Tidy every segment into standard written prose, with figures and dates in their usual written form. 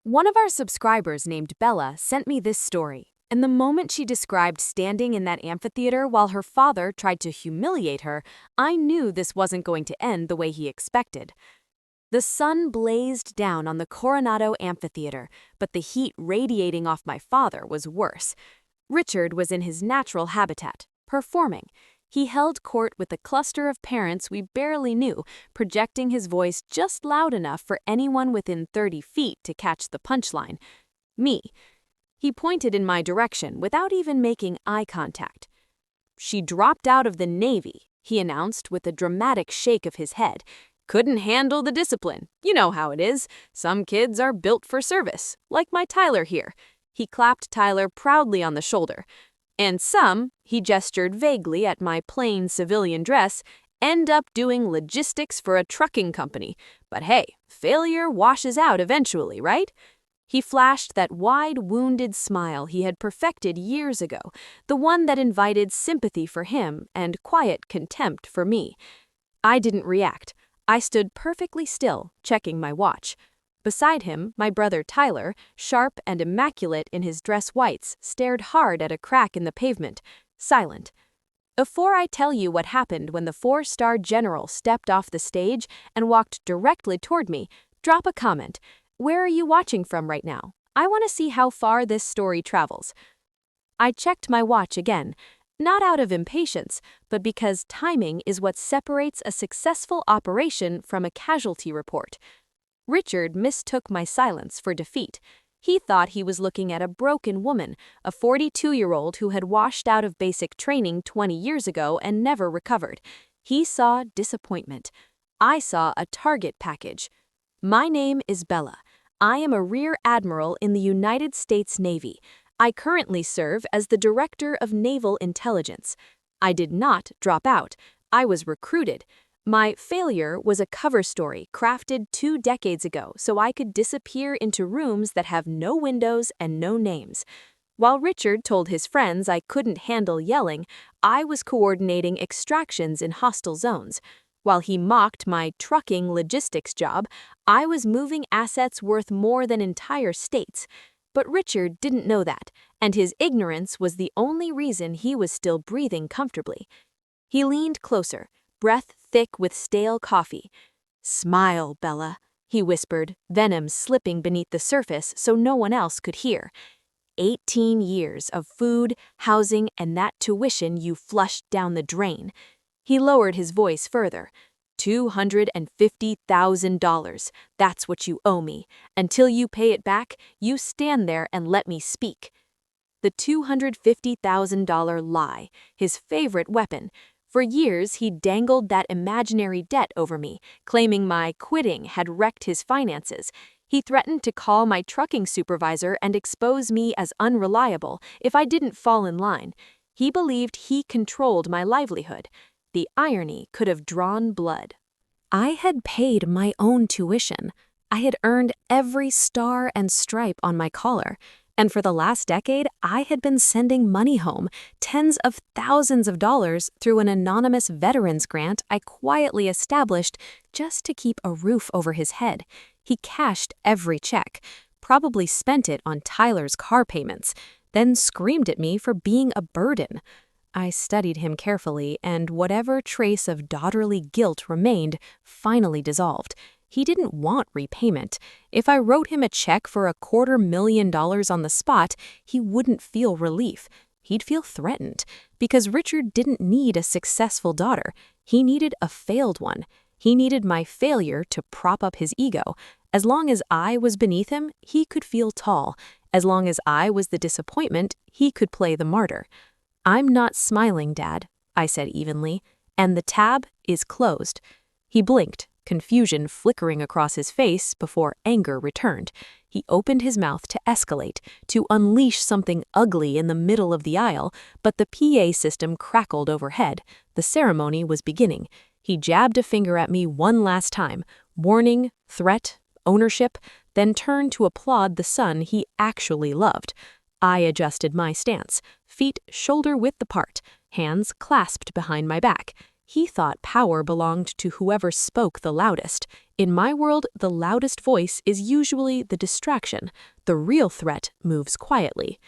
One of our subscribers named Bella sent me this story, and the moment she described standing in that amphitheater while her father tried to humiliate her, I knew this wasn't going to end the way he expected. The sun blazed down on the Coronado Amphitheater, but the heat radiating off my father was worse. Richard was in his natural habitat, performing. He held court with a cluster of parents we barely knew, projecting his voice just loud enough for anyone within 30 feet to catch the punchline. Me. He pointed in my direction without even making eye contact. "She dropped out of the Navy," he announced with a dramatic shake of his head. "Couldn't handle the discipline. You know how it is. Some kids are built for service, like my Tyler here." He clapped Tyler proudly on the shoulder. "And some," he gestured vaguely at my plain civilian dress, "end up doing logistics for a trucking company. But hey, failure washes out eventually, right?" He flashed that wide, wounded smile he had perfected years ago, the one that invited sympathy for him and quiet contempt for me. I didn't react. I stood perfectly still, checking my watch. Beside him, my brother Tyler, sharp and immaculate in his dress whites, stared hard at a crack in the pavement, silent. Before I tell you what happened when the 4-star general stepped off the stage and walked directly toward me, drop a comment. Where are you watching from right now? I want to see how far this story travels. I checked my watch again, not out of impatience, but because timing is what separates a successful operation from a casualty report. Richard mistook my silence for defeat. He thought he was looking at a broken woman, a 42-year-old who had washed out of basic training 20 years ago and never recovered. He saw disappointment. I saw a target package. My name is Bella. I am a Rear Admiral in the United States Navy. I currently serve as the Director of Naval Intelligence. I did not drop out. I was recruited. My failure was a cover story crafted 2 decades ago so I could disappear into rooms that have no windows and no names. While Richard told his friends I couldn't handle yelling, I was coordinating extractions in hostile zones. While he mocked my trucking logistics job, I was moving assets worth more than entire states. But Richard didn't know that, and his ignorance was the only reason he was still breathing comfortably. He leaned closer, breath thick with stale coffee. "Smile, Bella," he whispered, venom slipping beneath the surface so no one else could hear. 18 years of food, housing, and that tuition you flushed down the drain. He lowered his voice further. $250,000. That's what you owe me. Until you pay it back, you stand there and let me speak. The $250,000 lie, his favorite weapon. For years, he dangled that imaginary debt over me, claiming my quitting had wrecked his finances. He threatened to call my trucking supervisor and expose me as unreliable if I didn't fall in line. He believed he controlled my livelihood. The irony could have drawn blood. I had paid my own tuition. I had earned every star and stripe on my collar. And for the last decade, I had been sending money home, tens of thousands of dollars, through an anonymous veterans grant I quietly established just to keep a roof over his head. He cashed every check, probably spent it on Tyler's car payments, then screamed at me for being a burden. I studied him carefully, and whatever trace of daughterly guilt remained finally dissolved. He didn't want repayment. If I wrote him a check for $250,000 on the spot, he wouldn't feel relief. He'd feel threatened, because Richard didn't need a successful daughter. He needed a failed one. He needed my failure to prop up his ego. As long as I was beneath him, he could feel tall. As long as I was the disappointment, he could play the martyr. "I'm not smiling, Dad," I said evenly, "and the tab is closed." He blinked, confusion flickering across his face before anger returned. He opened his mouth to escalate, to unleash something ugly in the middle of the aisle, but the PA system crackled overhead. The ceremony was beginning. He jabbed a finger at me one last time, warning, threat, ownership, then turned to applaud the son he actually loved. I adjusted my stance, feet shoulder-width apart, hands clasped behind my back. He thought power belonged to whoever spoke the loudest. In my world, the loudest voice is usually the distraction. The real threat moves quietly.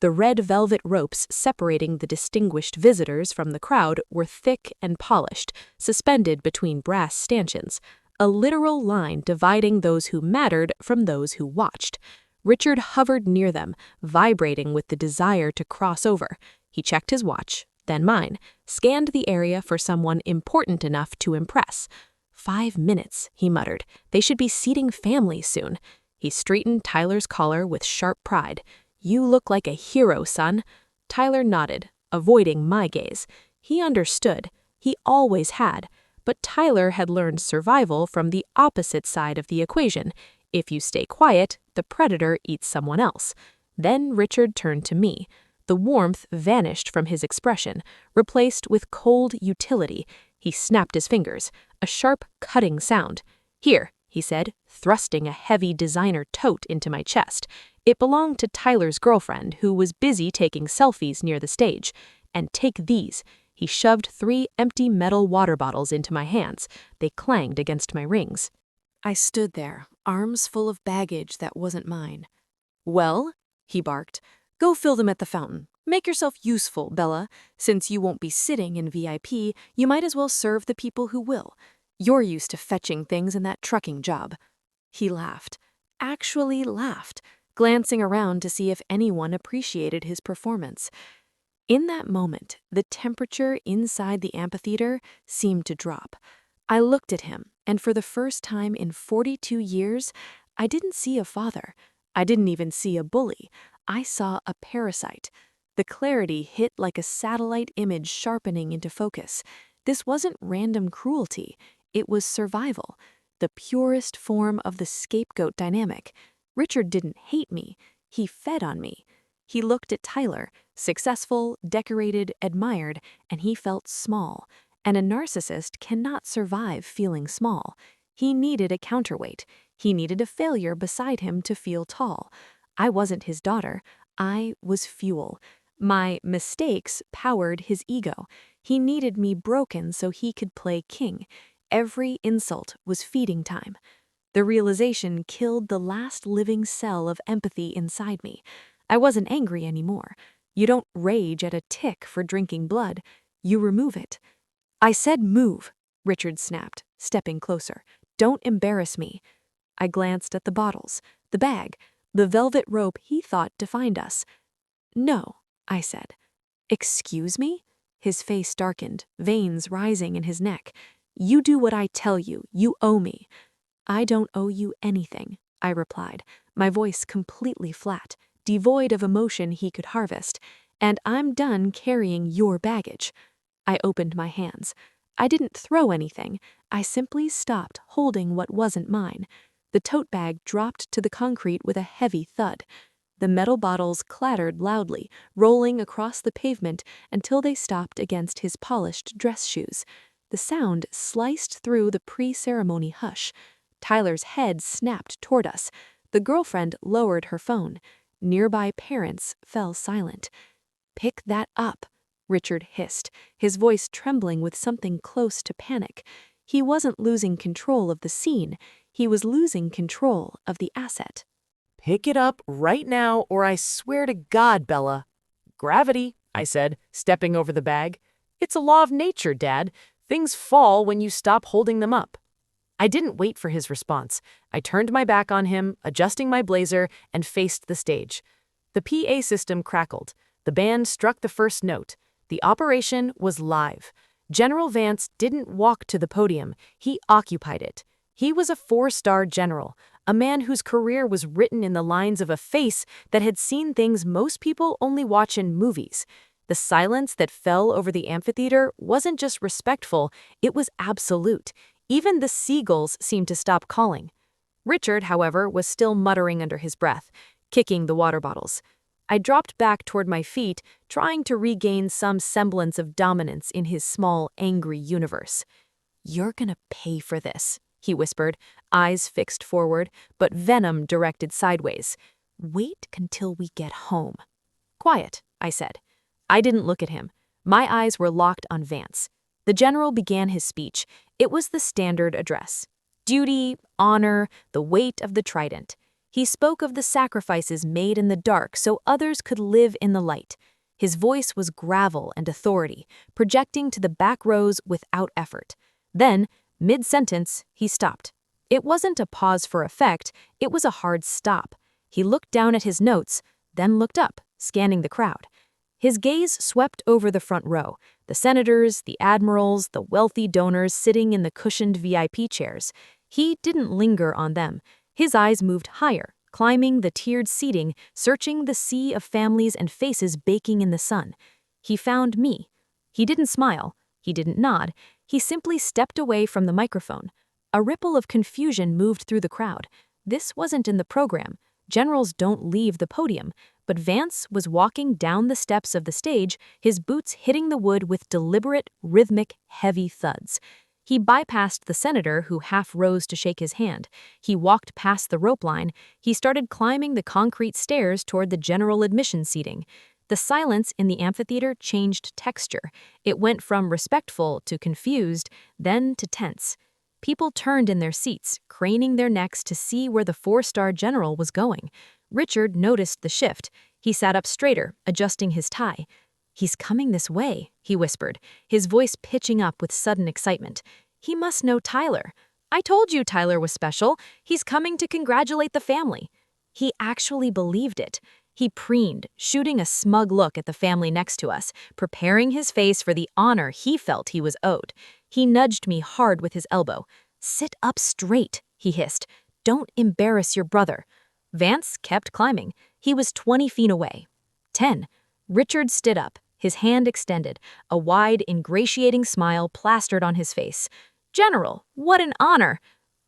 The red velvet ropes separating the distinguished visitors from the crowd were thick and polished, suspended between brass stanchions, a literal line dividing those who mattered from those who watched. Richard hovered near them, vibrating with the desire to cross over. He checked his watch, then mine, scanned the area for someone important enough to impress. 5 minutes, he muttered. They should be seating families soon. He straightened Tyler's collar with sharp pride. "You look like a hero, son." Tyler nodded, avoiding my gaze. He understood. He always had. But Tyler had learned survival from the opposite side of the equation. If you stay quiet, the predator eats someone else. Then Richard turned to me. The warmth vanished from his expression, replaced with cold utility. He snapped his fingers, a sharp, cutting sound. "Here," he said, thrusting a heavy designer tote into my chest. It belonged to Tyler's girlfriend, who was busy taking selfies near the stage. "And take these." He shoved 3 empty metal water bottles into my hands. They clanged against my rings. I stood there, arms full of baggage that wasn't mine. "Well," he barked, "go fill them at the fountain. Make yourself useful, Bella. Since you won't be sitting in VIP, you might as well serve the people who will. You're used to fetching things in that trucking job." He laughed. Actually laughed, glancing around to see if anyone appreciated his performance. In that moment, the temperature inside the amphitheater seemed to drop. I looked at him, and for the first time in 42 years, I didn't see a father. I didn't even see a bully. I saw a parasite. The clarity hit like a satellite image sharpening into focus. This wasn't random cruelty. It was survival, the purest form of the scapegoat dynamic. Richard didn't hate me. He fed on me. He looked at Tyler, successful, decorated, admired, and he felt small. And a narcissist cannot survive feeling small. He needed a counterweight. He needed a failure beside him to feel tall. I wasn't his daughter. I was fuel. My mistakes powered his ego. He needed me broken so he could play king. Every insult was feeding time. The realization killed the last living cell of empathy inside me. I wasn't angry anymore. You don't rage at a tick for drinking blood. You remove it. "I said move," Richard snapped, stepping closer. "Don't embarrass me." I glanced at the bottles, the bag, the velvet rope he thought defined us. "No," I said. "Excuse me?" His face darkened, veins rising in his neck. "You do what I tell you. You owe me." "I don't owe you anything," I replied, my voice completely flat, devoid of emotion he could harvest. "And I'm done carrying your baggage." I opened my hands. I didn't throw anything. I simply stopped holding what wasn't mine. The tote bag dropped to the concrete with a heavy thud. The metal bottles clattered loudly, rolling across the pavement until they stopped against his polished dress shoes. The sound sliced through the pre-ceremony hush. Tyler's head snapped toward us. The girlfriend lowered her phone. Nearby parents fell silent. "Pick that up," Richard hissed, his voice trembling with something close to panic. He wasn't losing control of the scene. He was losing control of the asset. "Pick it up right now, or I swear to God, Bella." "Gravity," I said, stepping over the bag. "It's a law of nature, Dad. Things fall when you stop holding them up." I didn't wait for his response. I turned my back on him, adjusting my blazer, and faced the stage. The PA system crackled. The band struck the first note. The operation was live. General Vance didn't walk to the podium. He occupied it. He was a 4-star general, a man whose career was written in the lines of a face that had seen things most people only watch in movies. The silence that fell over the amphitheater wasn't just respectful, it was absolute. Even the seagulls seemed to stop calling. Richard, however, was still muttering under his breath, kicking the water bottles. I dropped back toward my feet, trying to regain some semblance of dominance in his small, angry universe. "You're gonna pay for this," he whispered, eyes fixed forward, but venom directed sideways. "Wait until we get home." "Quiet," I said. I didn't look at him. My eyes were locked on Vance. The general began his speech. It was the standard address. Duty, honor, the weight of the trident. He spoke of the sacrifices made in the dark so others could live in the light. His voice was gravel and authority, projecting to the back rows without effort. Then, mid-sentence, he stopped. It wasn't a pause for effect, it was a hard stop. He looked down at his notes, then looked up, scanning the crowd. His gaze swept over the front row, the senators, the admirals, the wealthy donors sitting in the cushioned VIP chairs. He didn't linger on them. His eyes moved higher, climbing the tiered seating, searching the sea of families and faces baking in the sun. He found me. He didn't smile. He didn't nod. He simply stepped away from the microphone. A ripple of confusion moved through the crowd. This wasn't in the program. Generals don't leave the podium. But Vance was walking down the steps of the stage, his boots hitting the wood with deliberate, rhythmic, heavy thuds. He bypassed the senator who half rose to shake his hand. He walked past the rope line. He started climbing the concrete stairs toward the general admission seating. The silence in the amphitheater changed texture. It went from respectful to confused, then to tense. People turned in their seats, craning their necks to see where the four-star general was going. Richard noticed the shift. He sat up straighter, adjusting his tie. "He's coming this way," he whispered, his voice pitching up with sudden excitement. "He must know Tyler. I told you Tyler was special. He's coming to congratulate the family." He actually believed it. He preened, shooting a smug look at the family next to us, preparing his face for the honor he felt he was owed. He nudged me hard with his elbow. "Sit up straight," he hissed. "Don't embarrass your brother." Vance kept climbing. He was 20 feet away. 10. Richard stood up, his hand extended, a wide, ingratiating smile plastered on his face. "General, what an honor!"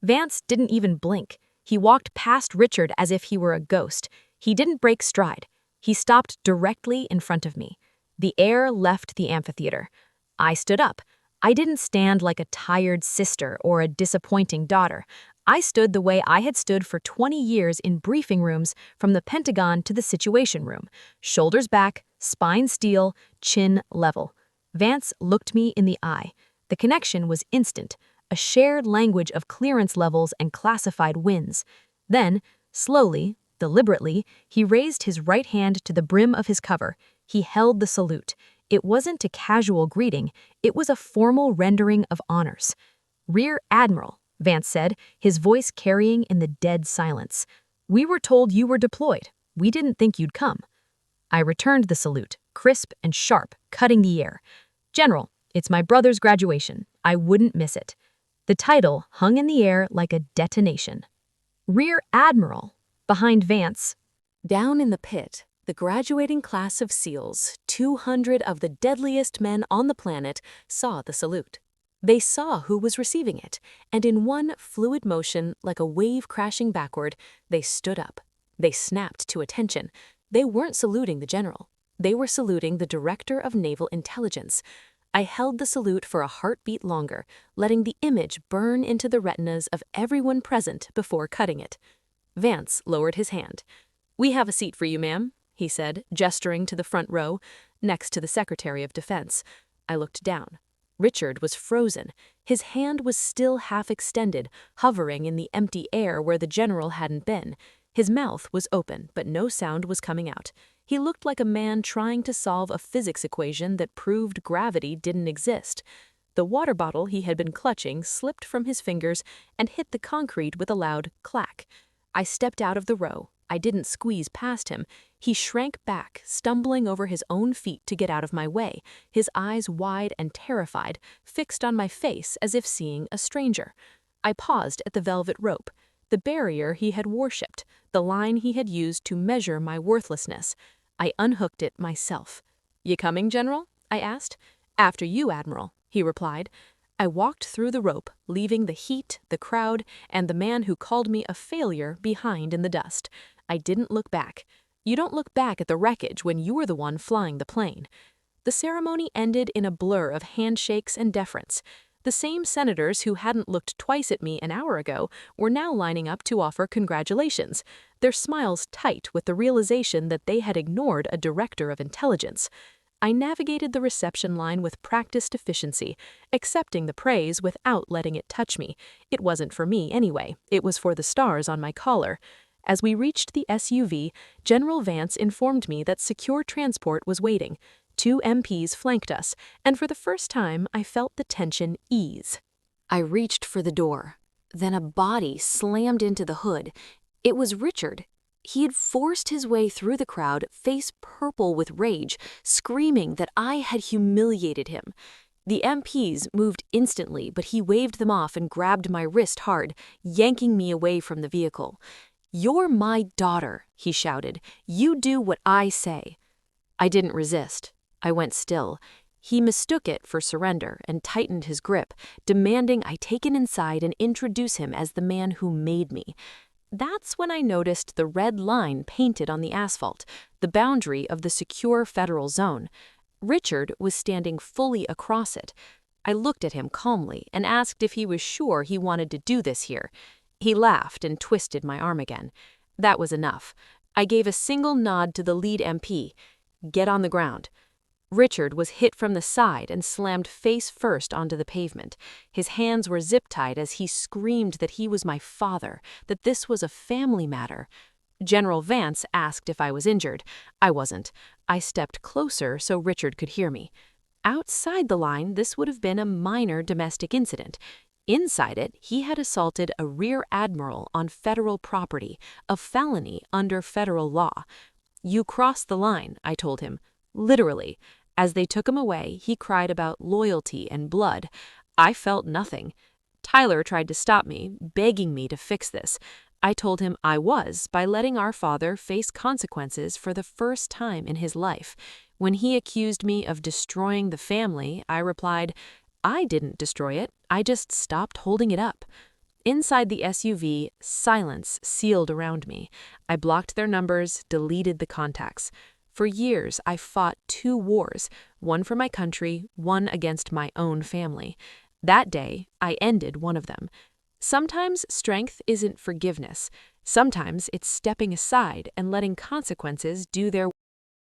Vance didn't even blink. He walked past Richard as if he were a ghost. He didn't break stride. He stopped directly in front of me. The air left the amphitheater. I stood up. I didn't stand like a tired sister or a disappointing daughter. I stood the way I had stood for 20 years in briefing rooms, from the Pentagon to the Situation Room. Shoulders back, spine steel, chin level. Vance looked me in the eye. The connection was instant, a shared language of clearance levels and classified wins. Then, slowly, deliberately, he raised his right hand to the brim of his cover. He held the salute. It wasn't a casual greeting, it was a formal rendering of honors. "Rear Admiral," Vance said, his voice carrying in the dead silence. "We were told you were deployed. We didn't think you'd come." I returned the salute, crisp and sharp, cutting the air. "General, it's my brother's graduation. I wouldn't miss it." The title hung in the air like a detonation. "Rear Admiral," behind Vance. Down in the pit, the graduating class of SEALs, 200 of the deadliest men on the planet, saw the salute. They saw who was receiving it, and in one fluid motion, like a wave crashing backward, they stood up. They snapped to attention. They weren't saluting the general. They were saluting the Director of Naval Intelligence. I held the salute for a heartbeat longer, letting the image burn into the retinas of everyone present before cutting it. Vance lowered his hand. "We have a seat for you, ma'am," he said, gesturing to the front row, next to the Secretary of Defense. I looked down. Richard was frozen. His hand was still half extended, hovering in the empty air where the general hadn't been. His mouth was open, but no sound was coming out. He looked like a man trying to solve a physics equation that proved gravity didn't exist. The water bottle he had been clutching slipped from his fingers and hit the concrete with a loud clack. I stepped out of the row. I didn't squeeze past him. He shrank back, stumbling over his own feet to get out of my way, his eyes wide and terrified, fixed on my face as if seeing a stranger. I paused at the velvet rope, the barrier he had worshipped, the line he had used to measure my worthlessness. I unhooked it myself. "You coming, General?" I asked. "After you, Admiral," he replied. I walked through the rope, leaving the heat, the crowd, and the man who called me a failure behind in the dust. I didn't look back. You don't look back at the wreckage when you're the one flying the plane. The ceremony ended in a blur of handshakes and deference. The same senators who hadn't looked twice at me an hour ago were now lining up to offer congratulations, their smiles tight with the realization that they had ignored a director of intelligence. I navigated the reception line with practiced efficiency, accepting the praise without letting it touch me. It wasn't for me anyway, it was for the stars on my collar. As we reached the SUV, General Vance informed me that secure transport was waiting. 2 MPs flanked us, and for the first time I felt the tension ease. I reached for the door. Then a body slammed into the hood. It was Richard. He had forced his way through the crowd, face purple with rage, screaming that I had humiliated him. The MPs moved instantly, but he waved them off and grabbed my wrist hard, yanking me away from the vehicle. "You're my daughter," he shouted. "You do what I say." I didn't resist. I went still. He mistook it for surrender and tightened his grip, demanding I take him inside and introduce him as the man who made me. That's when I noticed the red line painted on the asphalt, the boundary of the secure federal zone. Richard was standing fully across it. I looked at him calmly and asked if he was sure he wanted to do this here. He laughed and twisted my arm again. That was enough. I gave a single nod to the lead MP. "Get on the ground." Richard was hit from the side and slammed face first onto the pavement. His hands were zip-tied as he screamed that he was my father, that this was a family matter. General Vance asked if I was injured. I wasn't. I stepped closer so Richard could hear me. Outside the line, this would have been a minor domestic incident. Inside it, he had assaulted a rear admiral on federal property, a felony under federal law. "You crossed the line," I told him. Literally. As they took him away, he cried about loyalty and blood. I felt nothing. Tyler tried to stop me, begging me to fix this. I told him I was by letting our father face consequences for the first time in his life. When he accused me of destroying the family, I replied, "I didn't destroy it, I just stopped holding it up." Inside the SUV, silence sealed around me. I blocked their numbers, deleted the contacts. For years, I fought 2 wars, one for my country, one against my own family. That day, I ended one of them. Sometimes strength isn't forgiveness. Sometimes it's stepping aside and letting consequences do their